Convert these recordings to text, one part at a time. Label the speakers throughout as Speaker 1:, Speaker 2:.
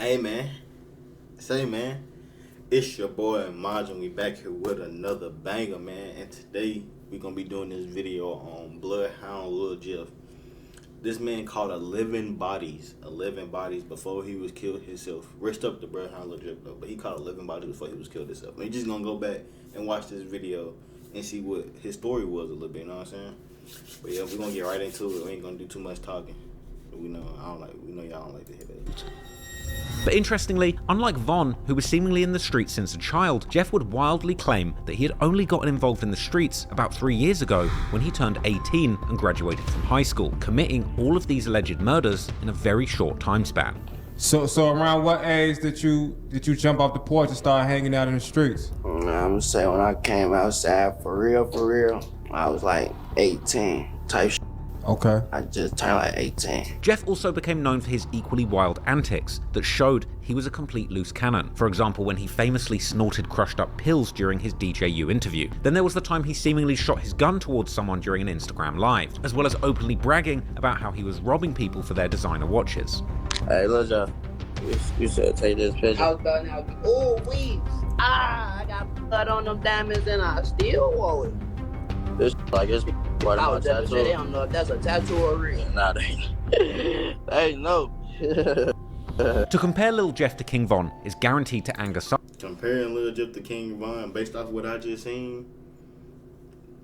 Speaker 1: Hey man, say man, it's your boy Majin. We back here with another banger, man. And today we gonna be doing this video on Bloodhound Lil Jeff. This man caught 11 bodies before he was killed himself. Rest up the Bloodhound Lil Jeff though, but he caught 11 bodies before he was killed himself. We just gonna go back and watch this video and see what his story was a little bit. You know what I'm saying? But yeah, we're gonna get right into it. We ain't gonna do too much talking. We know y'all don't like to hear that.
Speaker 2: But interestingly, unlike Von, who was seemingly in the streets since a child, Jeff would wildly claim that he had only gotten involved in the streets about 3 years ago when he turned 18 and graduated from high school, committing all of these alleged murders in a very short time span.
Speaker 3: So around what age did you jump off the porch and start hanging out in the streets?
Speaker 4: I'm gonna say when I came outside for real, I was like 18 type shit.
Speaker 3: Okay.
Speaker 4: I just turned like 18.
Speaker 2: Jeff also became known for his equally wild antics that showed he was a complete loose cannon. For example, when he famously snorted crushed up pills during his DJU interview. Then there was the time he seemingly shot his gun towards someone during an Instagram live, as well as openly bragging about how he was robbing people for their designer watches.
Speaker 4: Hey, Lil Jeff, you said take this picture.
Speaker 5: I was about now, oh, weeds. I got blood on them diamonds and I still wore it.
Speaker 4: This like it's part
Speaker 5: I
Speaker 4: of
Speaker 5: was
Speaker 4: my
Speaker 5: just
Speaker 4: tattoo.
Speaker 5: say, they don't know if that's a tattoo or real.
Speaker 4: Nah, they ain't no.
Speaker 2: To compare Lil Jeff to King Von is guaranteed to anger some.
Speaker 1: Comparing Lil Jeff to King Von based off what I just seen,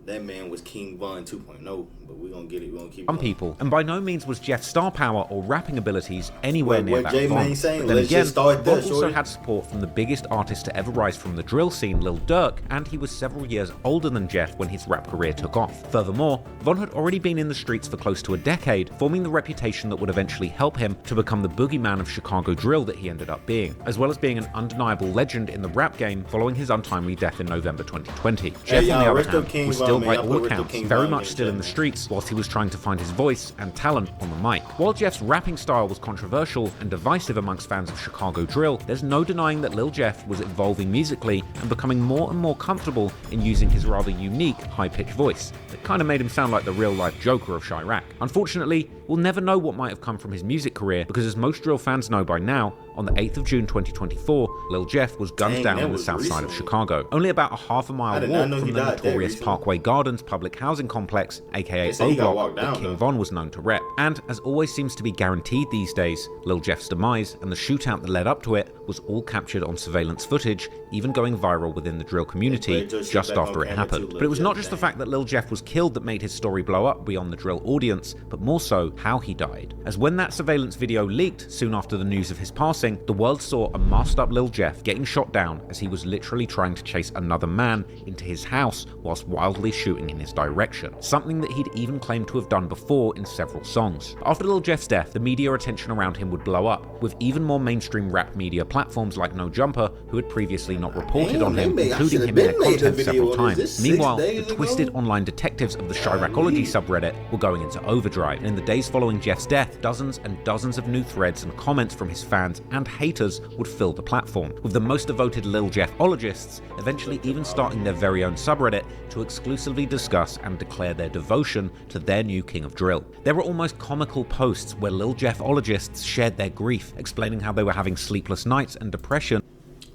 Speaker 1: that man was King Von 2.0, but we're gonna get it, we're gonna keep going.
Speaker 2: People, and by no means was Jeff's star power or rapping abilities anywhere near that of Von.
Speaker 1: Saying,
Speaker 2: But then
Speaker 1: let's
Speaker 2: again,
Speaker 1: just start there,
Speaker 2: Von also
Speaker 1: shorty.
Speaker 2: had support from the biggest artist to ever rise from the drill scene, Lil Durk, and he was several years older than Jeff when his rap career took off. Furthermore, Von had already been in the streets for close to a decade, forming the reputation that would eventually help him to become the boogeyman of Chicago drill that he ended up being, as well as being an undeniable legend in the rap game following his untimely death in November 2020. Jeff, on the other hand, was still by all accounts very much still in the streets whilst he was trying to find his voice and talent on the mic. While Jeff's rapping style was controversial and divisive amongst fans of Chicago drill, there's no denying that Lil Jeff was evolving musically and becoming more and more comfortable in using his rather unique high-pitched voice that kind of made him sound like the real-life Joker of Chirac. Unfortunately, we'll never know what might have come from his music career because, as most drill fans know by now, on the 8th of June 2024, Lil Jeff was gunned down on the south side of Chicago, only about a half a mile walk from the notorious Parkway Gardens public housing complex, aka O-Block, that King Von was known to rep. And as always seems to be guaranteed these days, Lil Jeff's demise and the shootout that led up to it was all captured on surveillance footage, even going viral within the drill community just after it happened. But it was not just the fact that Lil Jeff was killed that made his story blow up beyond the drill audience, but more so how he died. As when that surveillance video leaked soon after the news of his passing, the world saw a masked up Lil Jeff getting shot down as he was literally trying to chase another man into his house whilst wildly shooting in his direction, something that he'd even claimed to have done before in several songs. After Lil Jeff's death, the media attention around him would blow up, with even more mainstream rap media platforms like No Jumper, who had previously not reported on him, including him in their content several times. Meanwhile, the twisted online detectives of the Chiracology subreddit were going into overdrive, and in the days following Jeff's death, dozens and dozens of new threads and comments from his fans and haters would fill the platform, with the most devoted Lil Jeff-ologists eventually even starting their very own subreddit to exclusively discuss and declare their devotion to their new king of drill. There were almost comical posts where Lil Jeff-ologists shared their grief, explaining how they were having sleepless nights and depression.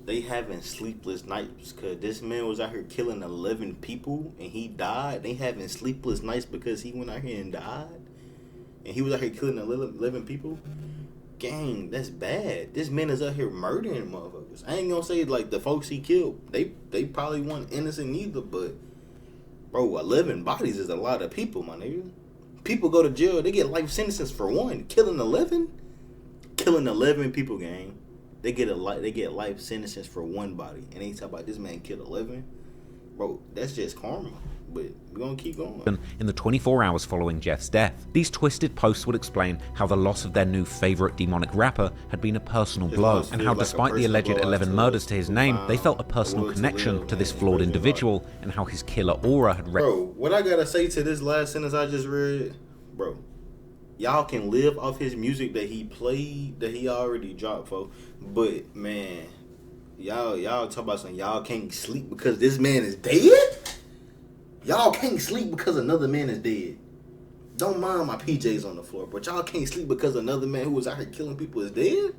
Speaker 1: They having sleepless nights because this man was out here killing 11 people and he died. They having sleepless nights because he went out here and died, and he was out here killing 11 people. Gang, that's bad. This man is out here murdering motherfuckers. I ain't gonna say like the folks he killed, they probably weren't innocent either, but bro, 11 bodies is a lot of people, my nigga. People go to jail, they get life sentences for one. Killing 11 people, gang. They get life sentences for one body, and they talk about this man killed 11. Bro, that's just karma. But we're gonna keep going.
Speaker 2: In the 24 hours following Jeff's death, these twisted posts would explain how the loss of their new favorite demonic rapper had been a personal blow, and how despite the alleged 11 murders to his name, they felt a personal connection to this flawed individual, and how his killer aura had
Speaker 1: Bro, what I gotta say to this last sentence I just read, bro, y'all can live off his music that he played, that he already dropped, folks. But man, y'all talk about something. Y'all can't sleep because this man is dead. Y'all can't sleep because another man is dead. Don't mind my PJs on the floor, but y'all can't sleep because another man who was out here killing people is dead?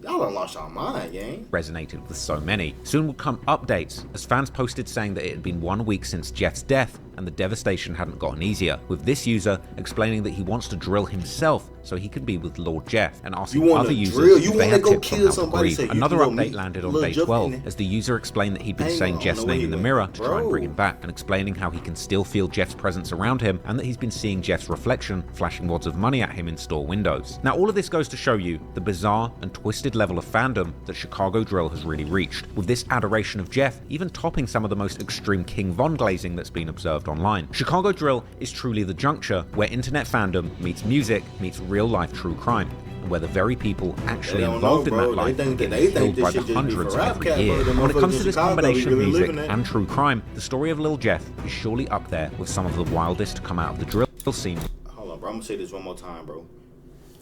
Speaker 1: Y'all done lost y'all mind, gang.
Speaker 2: Resonated with so many. Soon would come updates, as fans posted saying that it had been 1 week since Jeff's death and the devastation hadn't gotten easier, with this user explaining that he wants to drill himself so he can be with Lord Jeff, and asking other users if they had tips on how to grieve. Another update landed on day 12, as the user explained that he'd been saying Jeff's name in the mirror to try and bring him back, and explaining how he can still feel Jeff's presence around him, and that he's been seeing Jeff's reflection flashing wads of money at him in store windows. Now all of this goes to show you the bizarre and twisted level of fandom that Chicago drill has really reached, with this adoration of Jeff even topping some of the most extreme King Von glazing that's been observed online. Chicago drill is truly the juncture where internet fandom meets music meets real-life true crime, and where the very people actually involved in that life get killed by the hundreds every year. And when it comes to this combination of music and true crime, the story of Lil Jeff is surely up there with some of the wildest to come out of the drill scene.
Speaker 1: Hold on, bro. I'm gonna say this one more time, bro.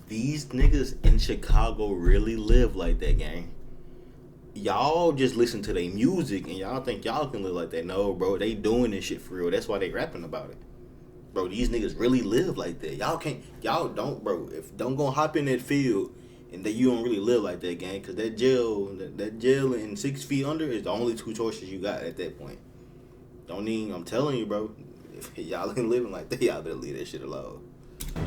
Speaker 1: These niggas in Chicago really live like that, gang. Y'all just listen to their music and y'all think y'all can live like that. No, bro, they doing this shit for real. That's why they rapping about it. Bro, these niggas really live like that. Y'all don't, bro. Don't go hop in that field and that you don't really live like that, gang. Cause that jail and 6 feet under is the only two choices you got at that point. I'm telling you, bro. If y'all ain't living like that, y'all better leave that shit alone.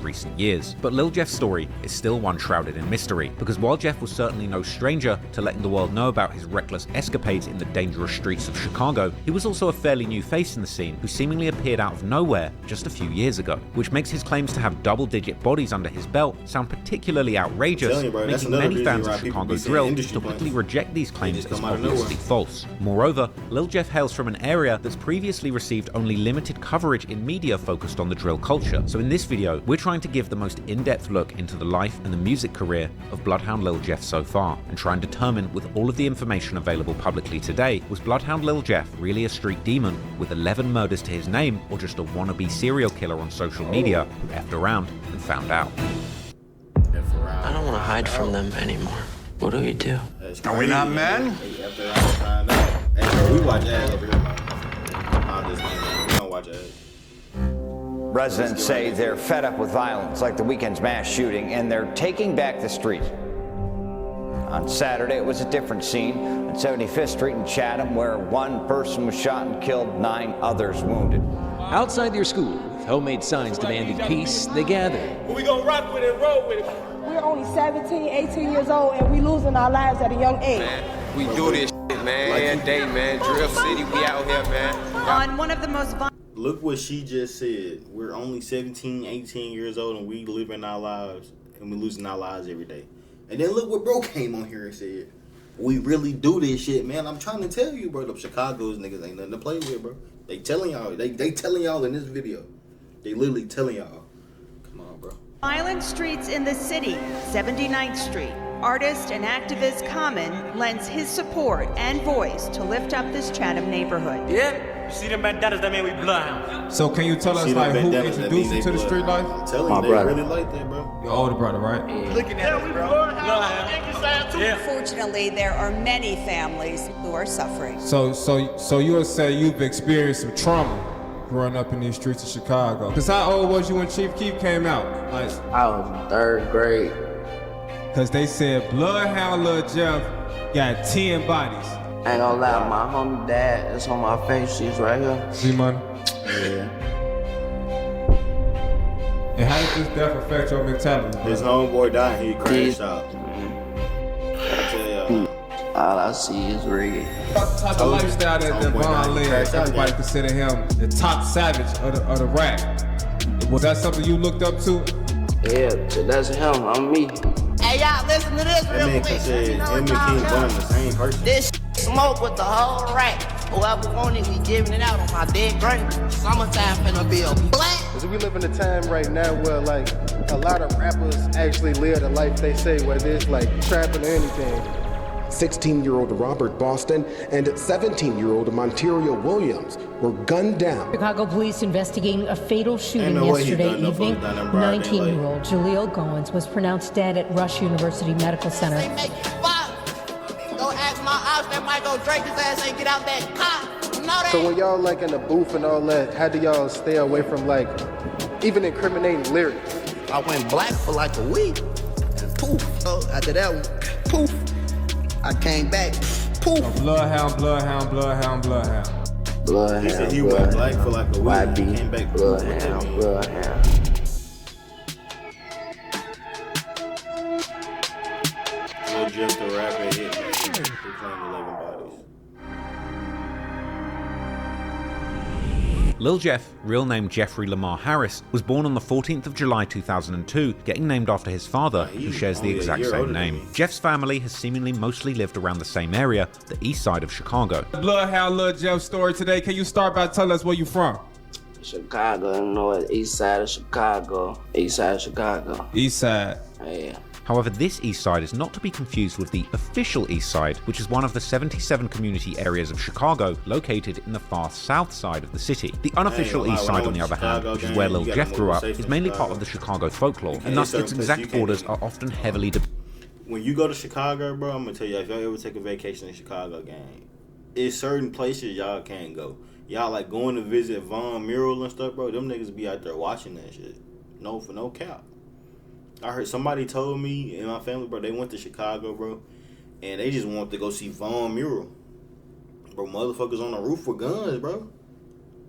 Speaker 2: Recent years. But Lil Jeff's story is still one shrouded in mystery, because while Jeff was certainly no stranger to letting the world know about his reckless escapades in the dangerous streets of Chicago, he was also a fairly new face in the scene who seemingly appeared out of nowhere just a few years ago, which makes his claims to have double-digit bodies under his belt sound particularly outrageous, making many fans of Chicago drill to quickly reject these claims as obviously false. Moreover, Lil Jeff hails from an area that's previously received only limited coverage in media focused on the drill culture, so in this video, we're trying to give the most in-depth look into the life and the music career of Bloodhound Lil Jeff so far, and try and determine, with all of the information available publicly today, was Bloodhound Lil Jeff really a street demon with 11 murders to his name, or just a wannabe serial killer on social media who effed around and found out?
Speaker 6: I don't want to hide from them anymore. What do we do?
Speaker 7: Are we not men?
Speaker 1: Hey, bro, we watch ads over here, man. We don't watch ads.
Speaker 8: Residents say they're fed up with violence like the weekend's mass shooting, and they're taking back the street. On Saturday, it was a different scene on 75th Street in Chatham, where one person was shot and killed, 9 others wounded.
Speaker 9: Outside their school, with homemade signs demanding peace, they gathered.
Speaker 10: We gonna rock with it, roll with it.
Speaker 11: We're only 17, 18 years old, and we losing our lives at a young age.
Speaker 12: Man, we do this shit, man, every day, man. DrillCity, we out here, man.
Speaker 13: On one of the most
Speaker 1: Look what she just said. We're only 17, 18 years old, and we living our lives, and we losing our lives every day. And then look what bro came on here and said. We really do this shit, man. I'm trying to tell you, bro. The Chicago's niggas ain't nothing to play with, bro. They telling y'all. They telling y'all in this video. They literally telling y'all. Come on, bro.
Speaker 13: violent streets in the city, 79th Street. Artist and activist Common lends his support and voice to lift up this Chatham neighborhood.
Speaker 10: Yeah. See them bandanas, that mean we bloodhound.
Speaker 3: So can you tell us like who introduced you to the street life?
Speaker 1: I'm telling you, they really like that, bro.
Speaker 3: Your older brother, right?
Speaker 10: Looking at us, bro.
Speaker 13: Unfortunately, there are many families who are suffering.
Speaker 3: So you would say you've experienced some trauma growing up in these streets of Chicago. Cause how old was you when Chief Keef came out? Like,
Speaker 4: I was in 3rd grade.
Speaker 3: Cause they said Bloodhound Lil Jeff got 10 bodies.
Speaker 4: I ain't gonna lie, my homie dad, it's on my face, she's right here.
Speaker 3: See money?
Speaker 4: Yeah.
Speaker 3: And how did this death affect your mentality?
Speaker 1: His homeboy died, he crashed out. I tell y'all.
Speaker 4: All I see is reggae.
Speaker 3: What type of lifestyle that Devon led? Everybody consider him the top savage of the rap. Was that something you looked up to?
Speaker 4: Yeah, that's him, I'm me.
Speaker 5: Hey, y'all, listen to this real quick.
Speaker 1: Him and King Von the same person.
Speaker 5: This smoke with the whole rack. Whoever want it, we giving it out on my dead grave. Summertime finna be a black.
Speaker 14: Cause we live in a time right now where like a lot of rappers actually live the life they say, whether it's like trapping or anything.
Speaker 15: 16-year-old Robert Boston and 17-year-old Monterio Williams were gunned down.
Speaker 16: Chicago police investigating a fatal shooting yesterday evening. 19-year-old Jaleel Goins was pronounced dead at Rush University Medical Center.
Speaker 5: Go ask my ops that Michael Drake his ass ain't get out that car. You know that?
Speaker 14: So when y'all like in the booth and all that, how do y'all stay away from like even incriminating lyrics?
Speaker 5: I went black for like a week. poof. Oh, after that one, poof. I came back, poof.
Speaker 3: Bloodhound.
Speaker 1: He said he went black for like a week.
Speaker 4: YB,
Speaker 1: Came back.
Speaker 4: Bloodhound.
Speaker 1: Lil Jeff the rapper hit me. He claimed 11 bodies.
Speaker 2: Lil Jeff, real name Jeffrey Lamar Harris, was born on the 14th of July 2002, getting named after his father, who shares the exact same name. Jeff's family has seemingly mostly lived around the same area, the east side of Chicago.
Speaker 3: Bloodhound Lil Jeff story today. Can you start by telling us where you from?
Speaker 4: Chicago, you know what? East side of Chicago. East side of Chicago.
Speaker 3: East side.
Speaker 4: Yeah.
Speaker 2: However, this east side is not to be confused with the official east side, which is one of the 77 community areas of Chicago located in the far south side of the city. The unofficial east side, on the other hand, which is where Lil Jeff grew up, is mainly part of the Chicago folklore, and thus its exact borders are often heavily debated.
Speaker 1: When you go to Chicago, bro, I'm gonna tell you, if y'all ever take a vacation in Chicago, gang, it's certain places y'all can't go. Y'all like going to visit Von Mural and stuff, bro. Them niggas be out there watching that shit. No, for no cap. I heard somebody told me in my family, bro, they went to Chicago, bro, and they just wanted to go see Von Mural. Bro, motherfuckers on the roof with guns, bro.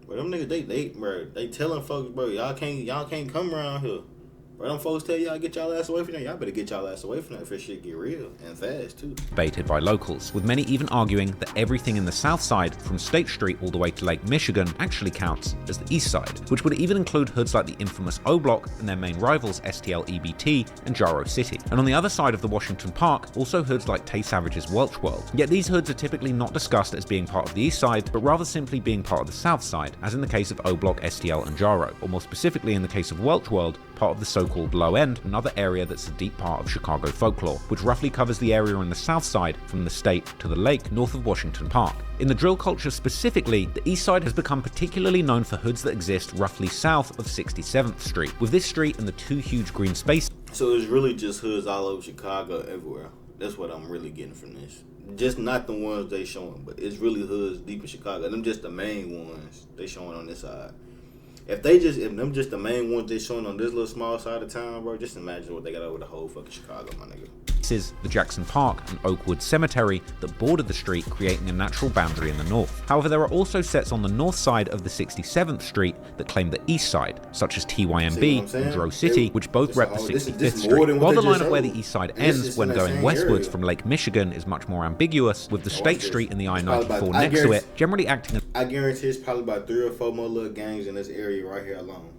Speaker 1: Bro, them niggas, they telling folks, bro, y'all can't come around here. Bro, them folks tell y'all get y'all ass away from that. Y'all better get y'all ass away from that if this shit get real and fast too.
Speaker 2: Debated by locals, with many even arguing that everything in the south side, from State Street all the way to Lake Michigan, actually counts as the east side, which would even include hoods like the infamous O Block and their main rivals STL EBT and Jaro City. And on the other side of the Washington Park, also hoods like Tay Savage's Welch World. Yet these hoods are typically not discussed as being part of the east side, but rather simply being part of the south side, as in the case of O Block, STL and Jaro, or more specifically in the case of Welch World, part of the so-called Low End, another area that's a deep part of Chicago folklore, which roughly covers the area on the south side from the state to the lake north of Washington Park. In the drill culture specifically, the east side has become particularly known for hoods that exist roughly south of 67th Street, with this street and the two huge green spaces.
Speaker 1: So it's really just hoods all over Chicago everywhere. That's what I'm really getting from this. Just not the ones they showing, but it's really hoods deep in Chicago. Them just the main ones they showing on this side. If them just the main ones they showing on this little small side of town, bro, just imagine what they got over the whole fucking Chicago, my nigga.
Speaker 2: This is the Jackson Park and Oakwood Cemetery that border the street, creating a natural boundary in the north. However, there are also sets on the north side of the 67th Street that claim the east side, such as TYMB and DrillCity, which both rep the 65th Street. While the line of where the east side ends when going westwards from Lake Michigan is much more ambiguous, with the State Street and the I-94 next to it, generally acting as...
Speaker 1: I guarantee it's probably about 3 or 4 more little gangs in this area right here alone.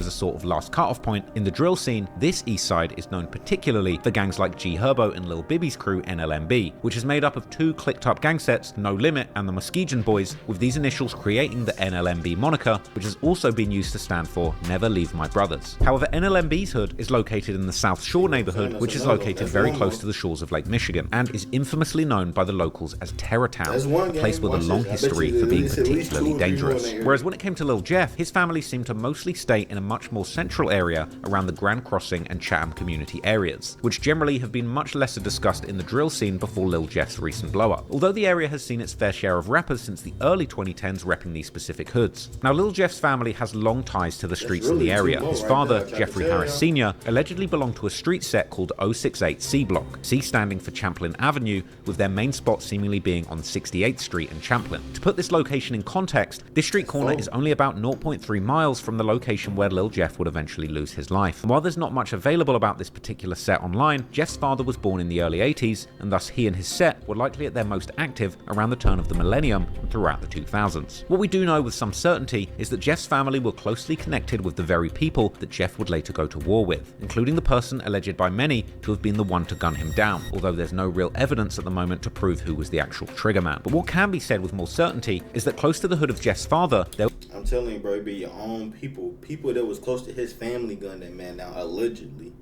Speaker 2: As a sort of last cutoff point in the drill scene, this east side is known particularly for gangs like G Herbo and Lil Bibby's crew NLMB, which is made up of 2 clicked up gang sets, No Limit and the Muskegon Boys, with these initials creating the NLMB moniker, which has also been used to stand for Never Leave My Brothers. However, NLMB's hood is located in the South Shore neighborhood, which is located very close to the shores of Lake Michigan, and is infamously known by the locals as Terror Town, a place with a long history for being particularly dangerous. Whereas when it came to Lil Jeff, his family seemed to mostly stay in a much more central area around the Grand Crossing and Chatham community areas, which generally have been much lesser discussed in the drill scene before Lil Jeff's recent blow-up, although the area has seen its fair share of rappers since the early 2010s repping these specific hoods. Now, Lil Jeff's family has long ties to the streets in the area. His father, Jeffrey Harris Sr., allegedly belonged to a street set called 068 C Block, C standing for Champlain Avenue, with their main spot seemingly being on 68th Street and Champlain. To put this location in context, this street corner is only about 0.3 miles from the location where Lil Jeff would eventually lose his life. And while there's not much available about this particular set online, Jeff's father was born in the early 80s, and thus he and his set were likely at their most active around the turn of the millennium and throughout the 2000s. What we do know with some certainty is that Jeff's family were closely connected with the very people that Jeff would later go to war with, including the person alleged by many to have been the one to gun him down, although there's no real evidence at the moment to prove who was the actual triggerman. But what can be said with more certainty is that close to the hood of Jeff's father, there...
Speaker 1: I'm telling you, bro, it be your own people that was close to his family gunned that man down, allegedly.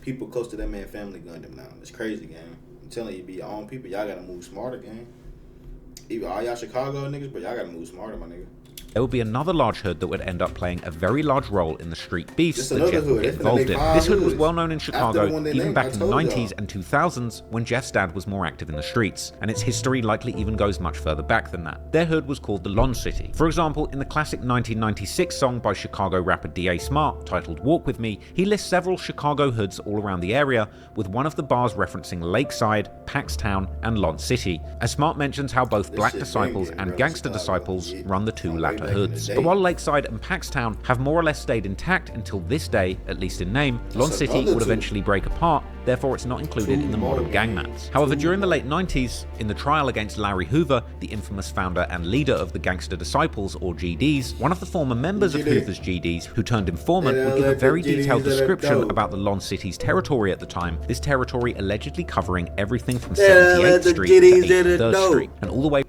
Speaker 1: People close to that man family gunned him down. It's crazy, gang. I'm telling you, it be your own people. Y'all gotta move smarter, gang. Even all y'all Chicago niggas, but y'all gotta move smarter, my nigga.
Speaker 2: there would be another large hood that would end up playing a very large role in the street beefs that Jeff would get involved in. This hood was well known in Chicago even back in the 90s and 2000s when Jeff's dad was more active in the streets, and its history likely even goes much further back than that. Their hood was called the LonCity. For example, in the classic 1996 song by Chicago rapper D.A. Smart titled Walk With Me, he lists several Chicago hoods all around the area, with one of the bars referencing Lakeside, Paxtown, and LonCity, as Smart mentions how both Black Disciples and Gangster Disciples run the two latter hoods. But while Lakeside and Paxtown have more or less stayed intact until this day, at least in name, LonCity would eventually break apart, therefore it's not included in the modern gangmaps. However, during the late 90s, in the trial against Larry Hoover, the infamous founder and leader of the Gangster Disciples, or GDs, one of the former members of Hoover's GDs, who turned informant, would give a very detailed description about the LonCity's territory at the time, this territory allegedly covering everything from 78th Street to 83rd Street, and all the way.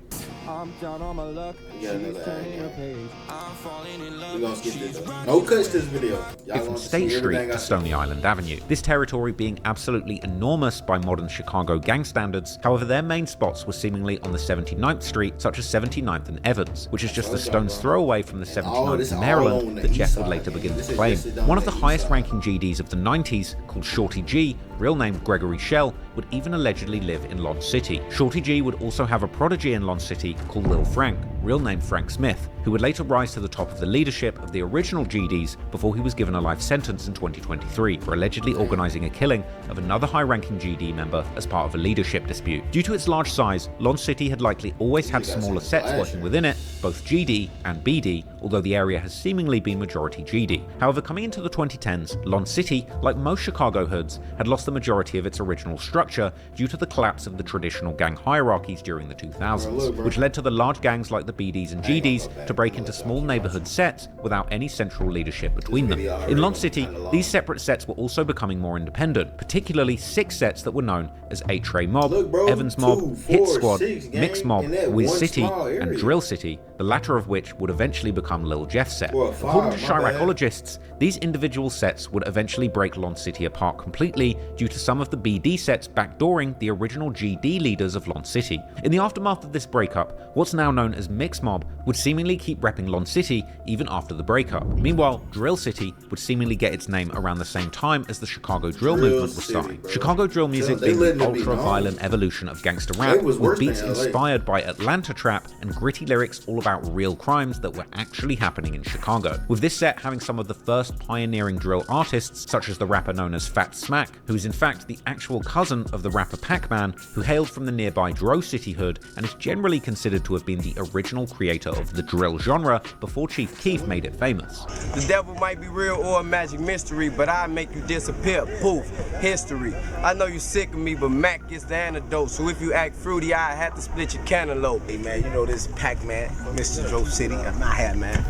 Speaker 1: We're gonna skip this. No cuts this video.
Speaker 2: From State Street to Stony Island Avenue. This territory being absolutely enormous by modern Chicago gang standards. However, their main spots were seemingly on the 79th Street, such as 79th and Evans, which is just a stone's throw away from the 79th in Maryland that Jeff would later begin to claim. One of the highest ranking GDs of the 90s, called Shorty G, real name Gregory Shell, would even allegedly live in LonCity. Shorty G would also have a prodigy in LonCity called Lil Frank, real name Frank Smith, who would later rise to the top of the leadership of the original GDs before he was given a life sentence in 2023 for allegedly organising a killing of another high-ranking GD member as part of a leadership dispute. Due to its large size, LonCity had likely always had smaller sets working within it, both GD and BD, although the area has seemingly been majority GD. However, coming into the 2010s, LonCity, like most Chicago hoods, had lost the majority of its original structure due to the collapse of the traditional gang hierarchies during the 2000s, which led to the large gangs like the BDs and GDs to break into small neighborhood sets without any central leadership between them. In LonCity, these separate sets were also becoming more independent, particularly 6 sets that were known as A-Tray Mob, Evans Mob, Hit Squad, Mix Mob, Wiz City, and Drill City, the latter of which would eventually become Lil Jeff's set. According to Chiracologists, these individual sets would eventually break LonCity apart completely due to some of the BD sets backdooring the original GD leaders of LonCity. In the aftermath of this breakup, what's now known as Mix Mob would seemingly keep repping LonCity even after the breakup. Meanwhile, Drill City would seemingly get its name around the same time as the Chicago drill movement was starting. Chicago drill music being the ultra-violent evolution of gangster rap, with beats inspired by Atlanta trap and gritty lyrics all about real crimes that were actually happening in Chicago. With this set having some of the first pioneering drill artists, such as the rapper known as Fat Smack, who is in fact the actual cousin of the rapper Pac-Man, who hailed from the nearby DrillCity hood and is generally considered to have been the original creator of the drill genre before Chief Keef made it famous.
Speaker 12: The devil might be real or a magic mystery, but I make you disappear. Poof, history. I know you sick of me, but Mac gets the antidote. So if you act fruity, I have to split your cantaloupe. Hey man, you know this Pac-Man, Mr. DrillCity. I'm not here, man.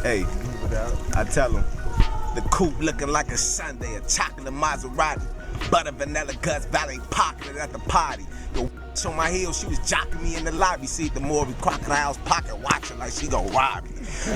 Speaker 12: Hey, I tell him, the coupe looking like a Sunday, a chocolate Maserati, butter vanilla guts, valet pocket at the party. Yo, on my heels, she was jocking me in the lobby. See the Maury Crocodile's pocket watching like she gon' rob me.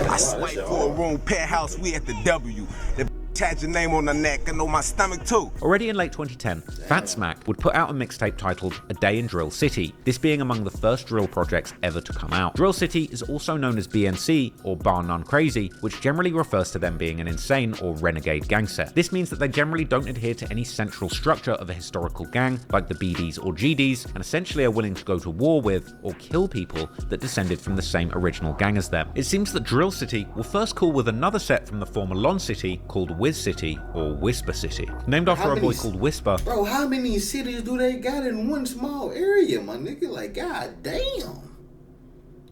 Speaker 12: I swipe for a room, penthouse, we at the W. The had your name on the neck and on my stomach too.
Speaker 2: Already in late 2010, Fat Smack would put out a mixtape titled A Day in Drill City, this being among the first drill projects ever to come out. Drill City is also known as BNC, or Bar None Crazy, which generally refers to them being an insane or renegade gang set. This means that they generally don't adhere to any central structure of a historical gang like the BDs or GDs, and essentially are willing to go to war with or kill people that descended from the same original gang as them. It seems that Drill City will first call with another set from the former LonCity called Wiz City or Whisper City, named after a boy called Whisper.
Speaker 1: Bro, how many cities do they got in one small area, my nigga? Like, god damn.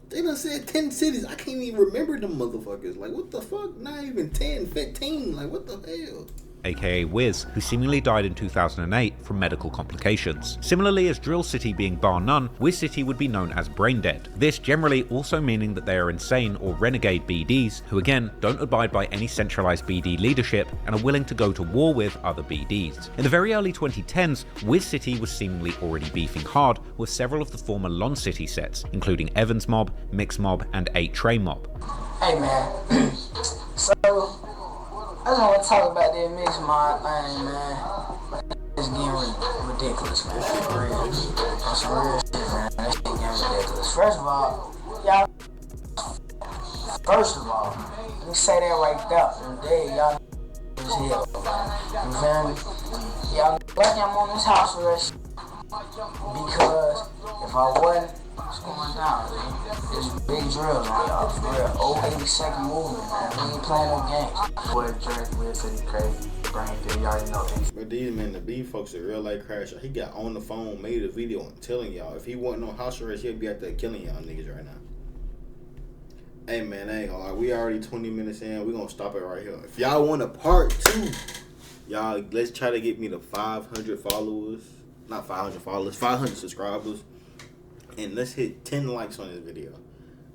Speaker 1: They done said 10 cities. I can't even remember them motherfuckers. Like, what the fuck? Not even 10, 15. Like, what the hell?
Speaker 2: aka Wiz, who seemingly died in 2008 from medical complications. Similarly, as Drill City being bar none, Wiz City would be known as brain dead. This generally also meaning that they are insane or renegade BDs, who again don't abide by any centralized BD leadership and are willing to go to war with other BDs. In the very early 2010s, Wiz City was seemingly already beefing hard with several of the former LonCity sets, including Evans Mob, Mix Mob, and 8-Tray Mob.
Speaker 7: Hey man, so I just want to talk about that Mix Mob thing, man. It's getting ridiculous, man. For real. On some real shit, man. That shit getting ridiculous. First of all, y'all First of all, let me say that right there. And there, y'all is hell, man. You feel me? Y'all lucky I'm on this house arrest because if I wasn't, what's going down, man? There's big drills on y'all, for real. Old 82nd movement, man. We ain't playing no games.
Speaker 17: Boy, Drake, LonCity, crazy. Brain dead, y'all already know that.
Speaker 1: But these men, the B folks, a real life crasher. He got on the phone, made a video, and telling y'all if he wasn't on house arrest, he'd be out there killing y'all niggas right now. Hey man, I ain't gonna lie. We already 20 minutes in. We gonna stop it right here. If y'all want a part 2, y'all, let's try to get me to 500 followers. Not 500 followers, 500 subscribers. And let's hit 10 likes on this video.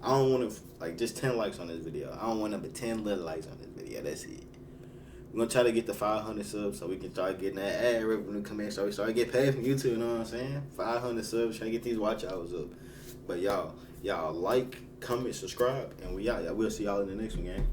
Speaker 1: I don't want to, like, just 10 likes on this video. I don't want number 10 little likes on this video. That's it. We're gonna try to get to 500 subs so we can start getting that ad revenue come in. So we start getting paid from YouTube, you know what I'm saying? 500 subs, trying to get these watch hours up. But y'all like, comment, subscribe, and we out. We'll see y'all in the next one, gang.